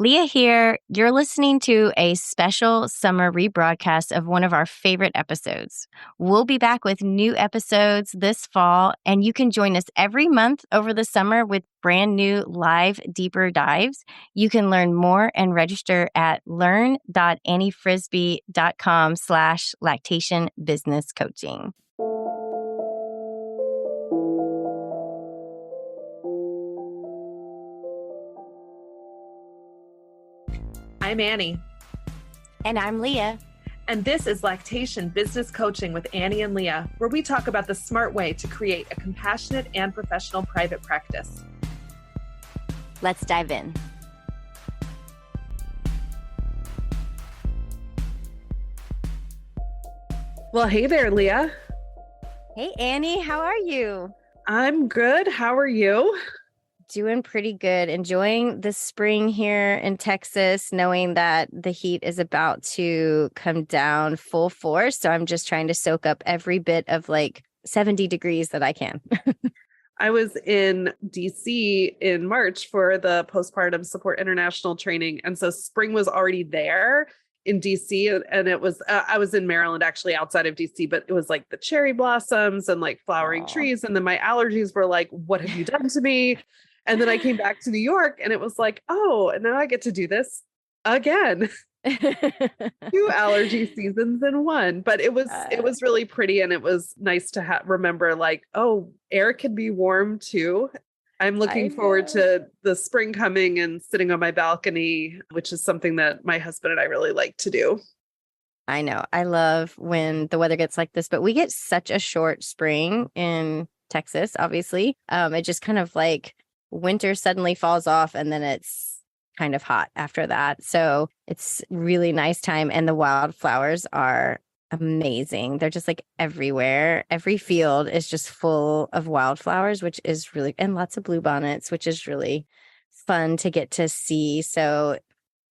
Leah here. You're listening to a special summer rebroadcast of one of our favorite episodes. We'll be back with new episodes this fall, and you can join us every month over the summer with brand new live deeper dives. You can learn more and register at learn.anniefrisbee.com/lactation business coaching. I'm Annie. And I'm Leah. And this is Lactation Business Coaching with Annie and Leah, where we talk about the smart way to create a compassionate and professional private practice. Let's dive in. Well, hey there, Leah. Hey, Annie. How are you? I'm good. How are you? Doing pretty good. Enjoying the spring here in Texas, knowing that the heat is about to come down full force. So I'm just trying to soak up every bit of like 70 degrees that I can. I was in DC in March for the Postpartum Support International training. And so spring was already there in DC. And it was, I was in Maryland, actually outside of DC, but it was like the cherry blossoms and like flowering trees. And then my allergies were like, what have you done to me? And then I came back to New York and it was like, oh, and now I get to do this again. 2 allergy seasons in one. But it was really pretty. And it was nice to remember like, oh, air can be warm too. I'm looking forward to the spring coming and sitting on my balcony, which is something that my husband and I really like to do. I know. I love when the weather gets like this, but we get such a short spring in Texas, obviously. It just kind of like winter suddenly falls off and then it's kind of hot after that. So it's really nice time. And the wildflowers are amazing. They're just like everywhere. Every field is just full of wildflowers, which is really, and lots of bluebonnets, which is really fun to get to see. So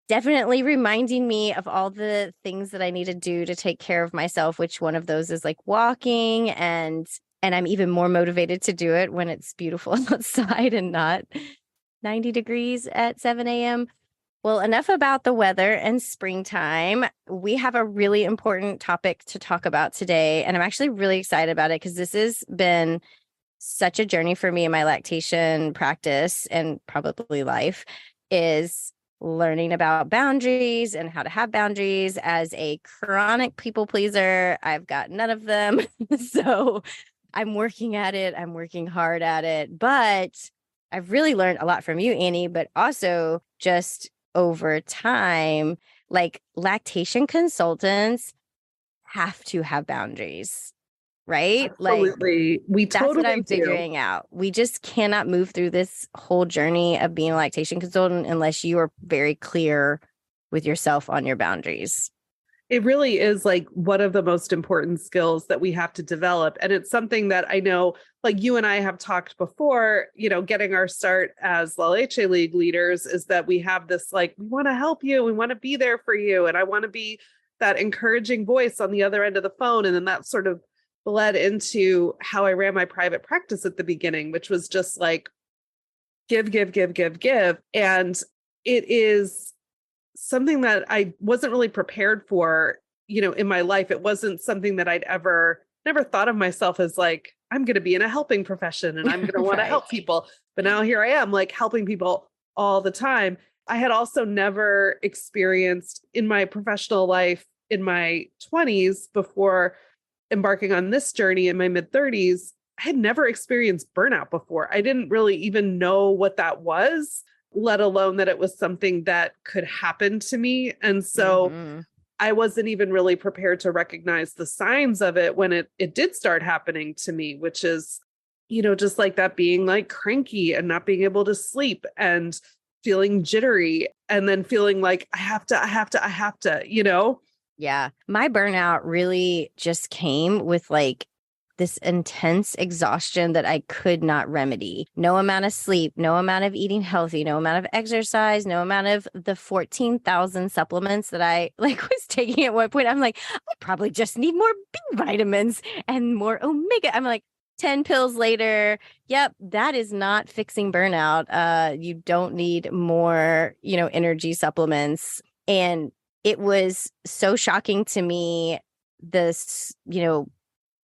definitely reminding me of all the things that I need to do to take care of myself, which one of those is like walking, and I'm even more motivated to do it when it's beautiful outside and not 90 degrees at 7 a.m. Well, enough about the weather and springtime. We have a really important topic to talk about today, and I'm actually really excited about it because this has been such a journey for me in my lactation practice and probably life, is learning about boundaries and how to have boundaries. As a chronic people pleaser, I've got none of them. So I'm working at it. I'm working hard at it, but I've really learned a lot from you, Annie, but also just over time, like lactation consultants have to have boundaries, right? Absolutely. Like, we that's totally what I'm figuring out. We just cannot move through this whole journey of being a lactation consultant unless you are very clear with yourself on your boundaries. It really is like one of the most important skills that we have to develop. And it's something that I know, like you and I have talked before, getting our start as La Leche League leaders is that we have this, like, we want to help you. We want to be there for you. And I want to be that encouraging voice on the other end of the phone. And then that sort of bled into how I ran my private practice at the beginning, which was just like, give. And it is something that I wasn't really prepared for, in my life. It wasn't something that I'd never thought of myself as like, I'm going to be in a helping profession and I'm going to want to help people. But now here I am, like helping people all the time. I had also never experienced in my professional life in my 20s before embarking on this journey in my mid 30s. I had never experienced burnout before. I didn't really even know what that was, let alone that it was something that could happen to me. And so I wasn't even really prepared to recognize the signs of it when it did start happening to me, which is, just like that being like cranky and not being able to sleep and feeling jittery and then feeling like I have to. Yeah. My burnout really just came with like this intense exhaustion that I could not remedy. No amount of sleep, no amount of eating healthy, no amount of exercise, no amount of the 14,000 supplements that I was taking at one point. I'm like, I probably just need more B vitamins and more omega. I'm like, 10 pills later. Yep, that is not fixing burnout. You don't need more, energy supplements. And it was so shocking to me, this,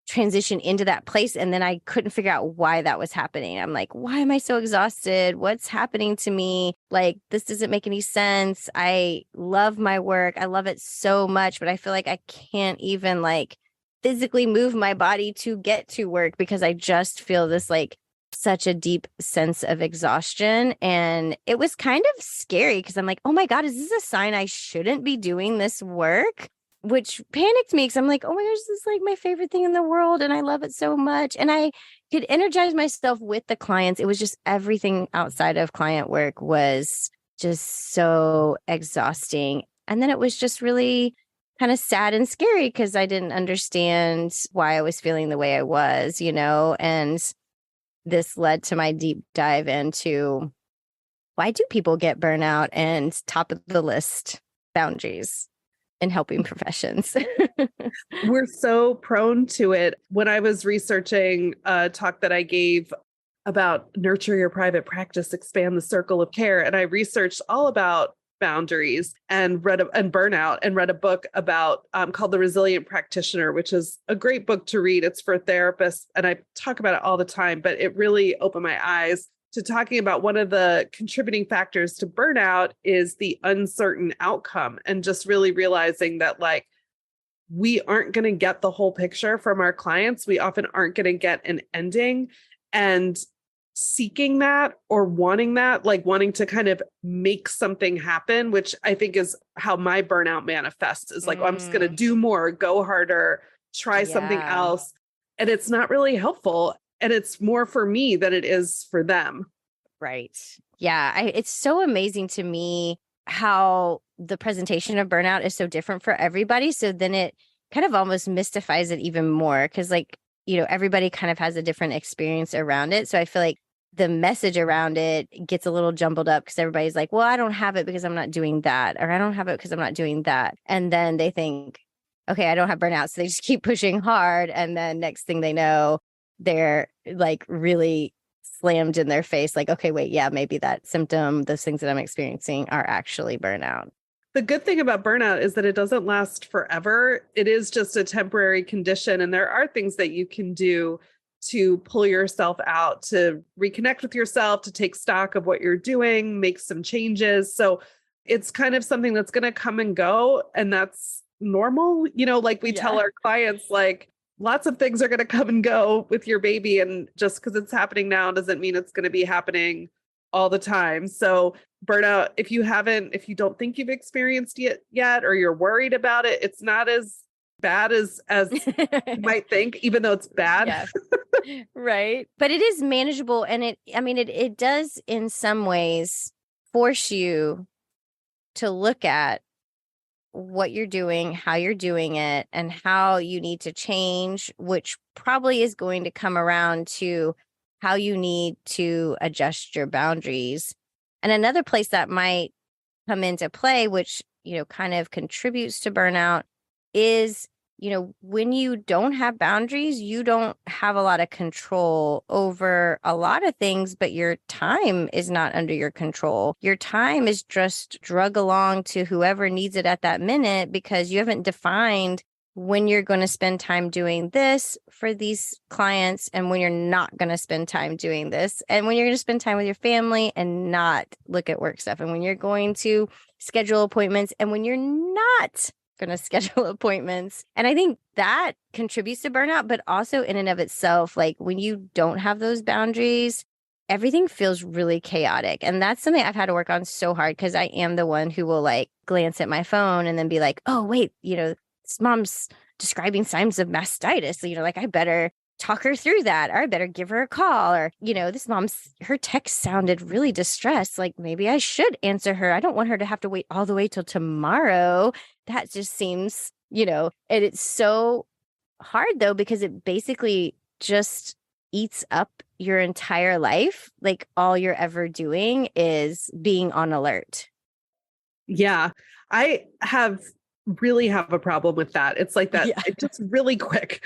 transition into that place. And then I couldn't figure out why that was happening. I'm like, why am I so exhausted? What's happening to me? Like, this doesn't make any sense. I love my work. I love it so much, but I feel like I can't even like physically move my body to get to work because I just feel this like such a deep sense of exhaustion. And it was kind of scary because I'm like, oh my God, is this a sign I shouldn't be doing this work? Which panicked me because I'm like, oh my gosh, this is like my favorite thing in the world and I love it so much. And I could energize myself with the clients. It was just everything outside of client work was just so exhausting. And then it was just really kind of sad and scary because I didn't understand why I was feeling the way I was, and this led to my deep dive into why do people get burnout and top of the list boundaries in helping professions. We're so prone to it. When I was researching a talk that I gave about nurture your private practice, expand the circle of care, and I researched all about boundaries and burnout and read a book about called The Resilient Practitioner, which is a great book to read. It's for therapists, and I talk about it all the time, but it really opened my eyes to talking about one of the contributing factors to burnout is the uncertain outcome, and just really realizing that like we aren't going to get the whole picture from our clients. We often aren't going to get an ending, and seeking that or wanting that, like wanting to kind of make something happen, which I think is how my burnout manifests is like, oh, I'm just going to do more, go harder, try something else. And it's not really helpful. And it's more for me than it is for them. Right. Yeah. It's so amazing to me how the presentation of burnout is so different for everybody. So then it kind of almost mystifies it even more because like, everybody kind of has a different experience around it. So I feel like the message around it gets a little jumbled up because everybody's like, well, I don't have it because I'm not doing that, or I don't have it because I'm not doing that. And then they think, okay, I don't have burnout. So they just keep pushing hard. And then next thing they know, they're like really slammed in their face. Like, okay, wait, yeah, maybe that symptom, those things that I'm experiencing are actually burnout. The good thing about burnout is that it doesn't last forever. It is just a temporary condition. And there are things that you can do to pull yourself out, to reconnect with yourself, to take stock of what you're doing, make some changes. So it's kind of something that's going to come and go. And that's normal. Like we tell our clients, like lots of things are going to come and go with your baby. And just because it's happening now doesn't mean it's going to be happening all the time. So burnout, if you don't think you've experienced it yet, or you're worried about it, it's not as bad as you might think, even though it's bad. Yeah. Right. But it is manageable. And it does in some ways force you to look at what you're doing, how you're doing it, and how you need to change, which probably is going to come around to how you need to adjust your boundaries. And another place that might come into play, which, kind of contributes to burnout is, when you don't have boundaries, you don't have a lot of control over a lot of things, but your time is not under your control. Your time is just drug along to whoever needs it at that minute because you haven't defined when you're going to spend time doing this for these clients and when you're not going to spend time doing this, and when you're going to spend time with your family and not look at work stuff, and when you're going to schedule appointments and when you're not going to schedule appointments. And I think that contributes to burnout, but also in and of itself, like when you don't have those boundaries, everything feels really chaotic. And that's something I've had to work on so hard because I am the one who will like glance at my phone and then be like, oh, wait, this mom's describing signs of mastitis. Like I better talk her through that, or I better give her a call, or, this her text sounded really distressed. Like maybe I should answer her. I don't want her to have to wait all the way till tomorrow. That just seems, and it's so hard though, because it basically just eats up your entire life. Like all you're ever doing is being on alert. Yeah. I have really have a problem with that. It's like that. Yeah. It's just really quick.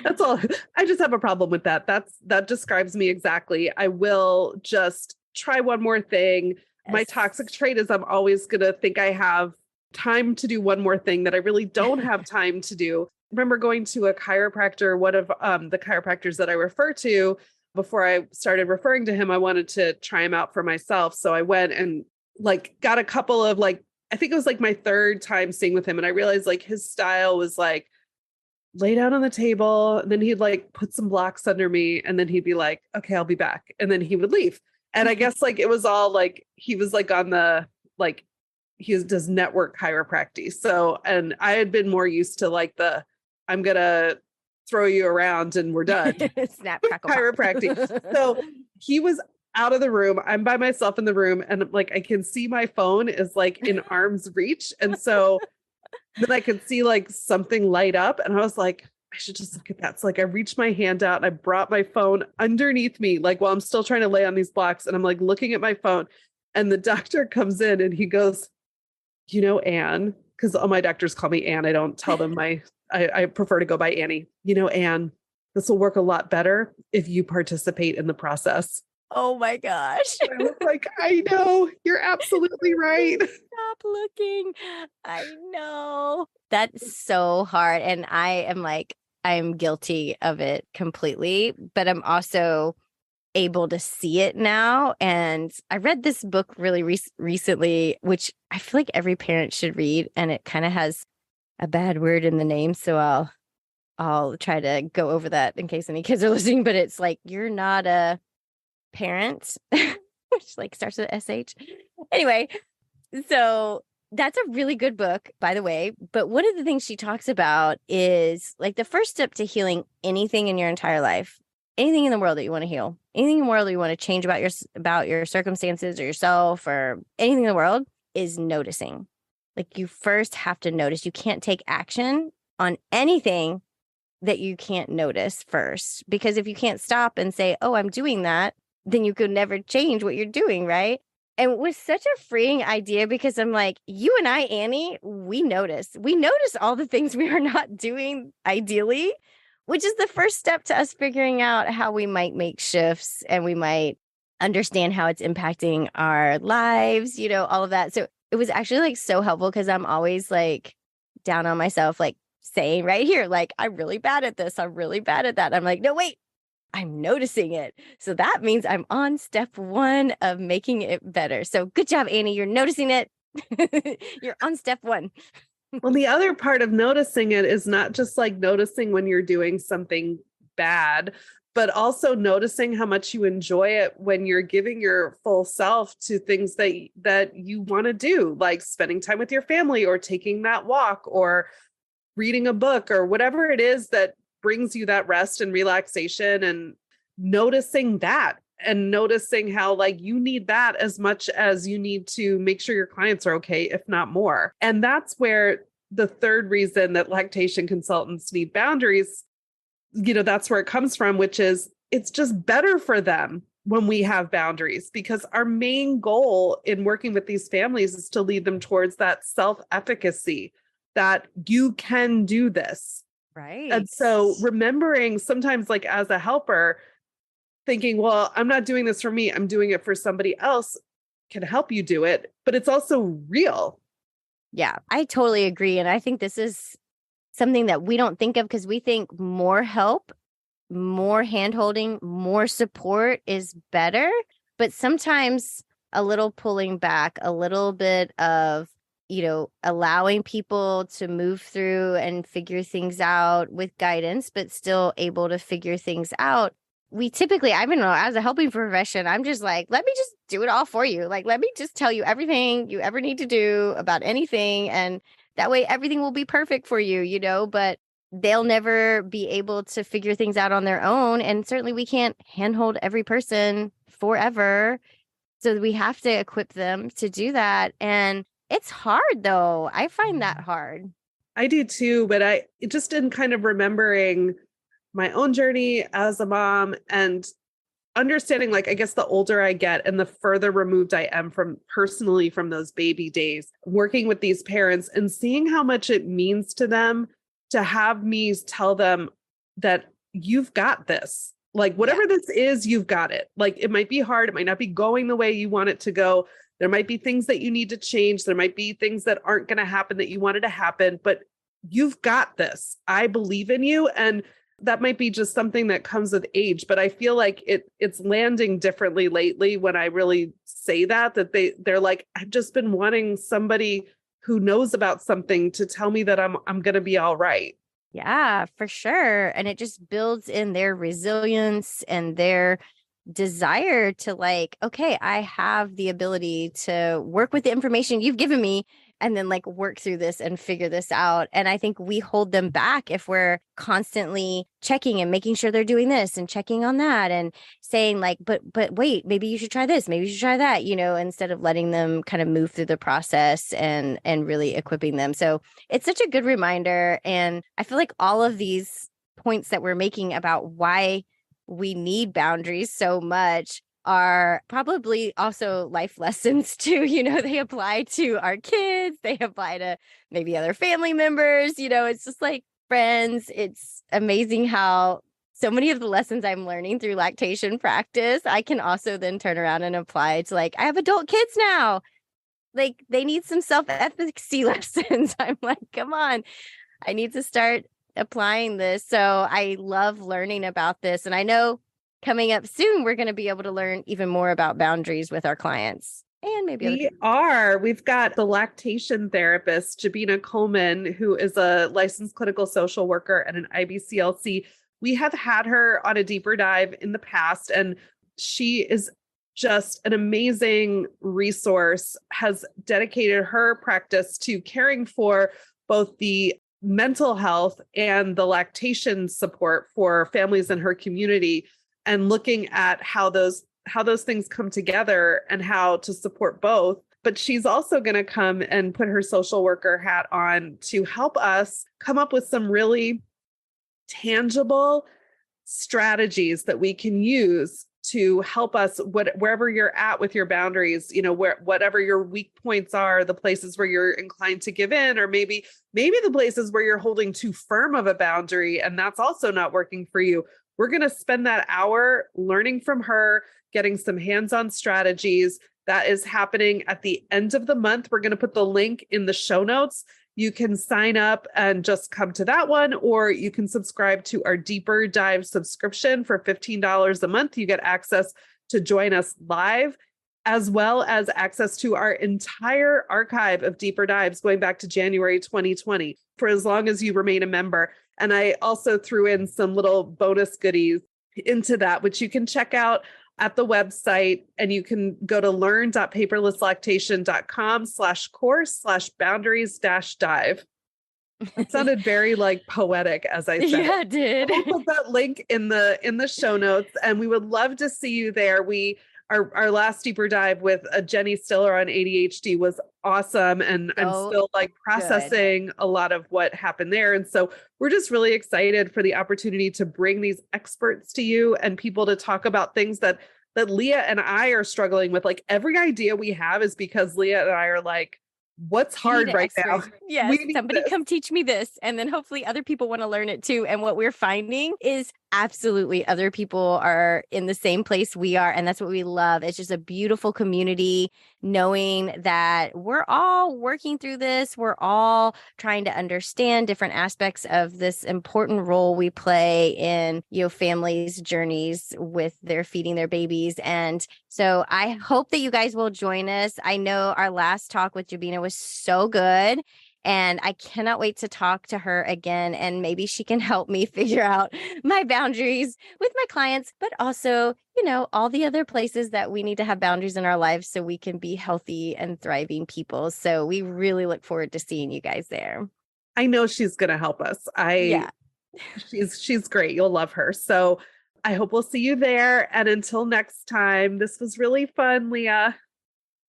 That's all. I just have a problem with that. That describes me exactly. I will just try one more thing. My toxic trait is I'm always going to think I have time to do one more thing that I really don't have time to do. I remember going to a chiropractor, one of the chiropractors that I refer to. Before I started referring to him, I wanted to try him out for myself. So I went and like got a couple of like, I think it was like my third time seeing with him. And I realized like his style was like lay down on the table. And then he'd like put some blocks under me. And then he'd be like, okay, I'll be back. And then he would leave. And I guess like it was all like, he was like on the, like he does network chiropractic. So, and I had been more used to like I'm going to throw you around and we're done. Snap, crackle, chiropractic. So he was out of the room. I'm by myself in the room and like, I can see my phone is like in arm's reach. And so then I could see like something light up and I was like, I should just look at that. So like I reached my hand out and I brought my phone underneath me, like while I'm still trying to lay on these blocks. And I'm like looking at my phone and the doctor comes in and he goes, you know, Anne, because all my doctors call me Anne. I don't tell them I prefer to go by Annie. You know, Anne, this will work a lot better if you participate in the process. Oh my gosh. I was like, I know, you're absolutely right. Stop looking. I know. That's so hard. And I'm guilty of it completely, but I'm also able to see it now. And I read this book really recently, which I feel like every parent should read. And it kind of has a bad word in the name. So I'll try to go over that in case any kids are listening, but it's like, you're not a parent, which like starts with SH. Anyway, so that's a really good book, by the way. But one of the things she talks about is like the first step to healing anything in your entire life, anything in the world that you want to heal, anything in the world that you want to change about your circumstances or yourself or anything in the world is noticing. Like you first have to notice. You can't take action on anything that you can't notice first, because if you can't stop and say, oh, I'm doing that, then you could never change what you're doing, right? And it was such a freeing idea because I'm like, you and I, Annie, we notice all the things we are not doing ideally, which is the first step to us figuring out how we might make shifts and we might understand how it's impacting our lives, you know, all of that. So it was actually like so helpful because I'm always like down on myself, like saying right here, like, I'm really bad at this. I'm really bad at that. I'm like, no, wait, I'm noticing it. So that means I'm on step one of making it better. So good job, Annie. You're noticing it. You're on step one. Well, the other part of noticing it is not just like noticing when you're doing something bad, but also noticing how much you enjoy it when you're giving your full self to things that you want to do, like spending time with your family or taking that walk or reading a book or whatever it is that brings you that rest and relaxation, and noticing that and noticing how like you need that as much as you need to make sure your clients are okay, if not more. And that's where the third reason that lactation consultants need boundaries, you know, that's where it comes from, which is it's just better for them when we have boundaries, because our main goal in working with these families is to lead them towards that self-efficacy, that you can do this. Right. And so remembering sometimes like as a helper, thinking, well, I'm not doing this for me, I'm doing it for somebody else, can help you do it, but it's also real. Yeah, I totally agree. And I think this is something that we don't think of because we think more help, more handholding, more support is better. But sometimes a little pulling back, a little bit of, you know, allowing people to move through and figure things out with guidance, but still able to figure things out. We typically, I don't know, as a helping profession, I'm just like, let me just do it all for you. Like, let me just tell you everything you ever need to do about anything. And that way everything will be perfect for you, you know, but they'll never be able to figure things out on their own. And certainly we can't handhold every person forever. So we have to equip them to do that. And it's hard though. I find that hard. I do too, but I just in kind of remembering my own journey as a mom and understanding, like, I guess the older I get and the further removed I am from personally from those baby days, working with these parents and seeing how much it means to them to have me tell them that you've got this. Like, whatever this is, you've got it. Like, it might be hard. It might not be going the way you want it to go. There might be things that you need to change. There might be things that aren't going to happen that you wanted to happen, but you've got this. I believe in you. And that might be just something that comes with age, but I feel like it's landing differently lately when I really say that they're like, I've just been wanting somebody who knows about something to tell me that I'm going to be all right. Yeah, for sure. And it just builds in their resilience and their desire to like, okay, I have the ability to work with the information you've given me and then like work through this and figure this out. And I think we hold them back if we're constantly checking and making sure they're doing this and checking on that and saying like, but wait, maybe you should try this, maybe you should try that, instead of letting them kind of move through the process and really equipping them. So it's such a good reminder. And I feel like all of these points that we're making about why we need boundaries so much are probably also life lessons too. They apply to our kids, they apply to maybe other family members, it's just like friends. It's amazing how so many of the lessons I'm learning through lactation practice, I can also then turn around and apply to like, I have adult kids now. Like they need some self-efficacy lessons. I'm like, come on, I need to start applying this. So I love learning about this. And I know coming up soon, we're going to be able to learn even more about boundaries with our clients. And maybe we've got the lactation therapist, Jabina Coleman, who is a licensed clinical social worker and an IBCLC. We have had her on a deeper dive in the past, and she is just an amazing resource, has dedicated her practice to caring for both the mental health and the lactation support for families in her community, and looking at how those things come together and how to support both. But she's also going to come and put her social worker hat on to help us come up with some really tangible strategies that we can use to help us wherever you're at with your boundaries, whatever your weak points are, the places where you're inclined to give in, or maybe the places where you're holding too firm of a boundary and that's also not working for you. We're going to spend that hour learning from her, getting some hands-on strategies. That is happening at the end of the month. We're going to put the link in the show notes. You can sign up and just come to that one, or you can subscribe to our Deeper Dive subscription for $15 a month. You get access to join us live, as well as access to our entire archive of Deeper Dives going back to January 2020 for as long as you remain a member. And I also threw in some little bonus goodies into that, which you can check out at the website, and you can go to learn.paperlesslactation.com/course/boundaries-dive. It sounded very like poetic as I said. Yeah, it did. We'll put that link in the show notes, and we would love to see you there. Our last deeper dive with Jenny Stiller on ADHD was awesome. And I'm still like processing a lot of what happened there. And so we're just really excited for the opportunity to bring these experts to you and people to talk about things that Leah and I are struggling with. Like every idea we have is because Leah and I are like, what's hard right now? Yes, somebody come teach me this. And then hopefully other people want to learn it too. And what we're finding is absolutely other people are in the same place we are. And that's what we love. It's just a beautiful community, knowing that we're all working through this. We're all trying to understand different aspects of this important role we play in, families' journeys with their feeding their babies. And so I hope that you guys will join us. I know our last talk with Jabina was so good, and I cannot wait to talk to her again. And maybe she can help me figure out my boundaries with my clients, but also, all the other places that we need to have boundaries in our lives so we can be healthy and thriving people. So we really look forward to seeing you guys there. I know she's going to help us. She's great. You'll love her. So I hope we'll see you there. And until next time, this was really fun, Leah.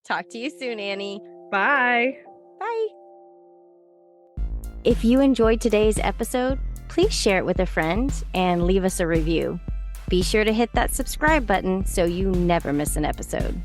Talk to you soon, Annie. Bye. Bye. If you enjoyed today's episode, please share it with a friend and leave us a review. Be sure to hit that subscribe button so you never miss an episode.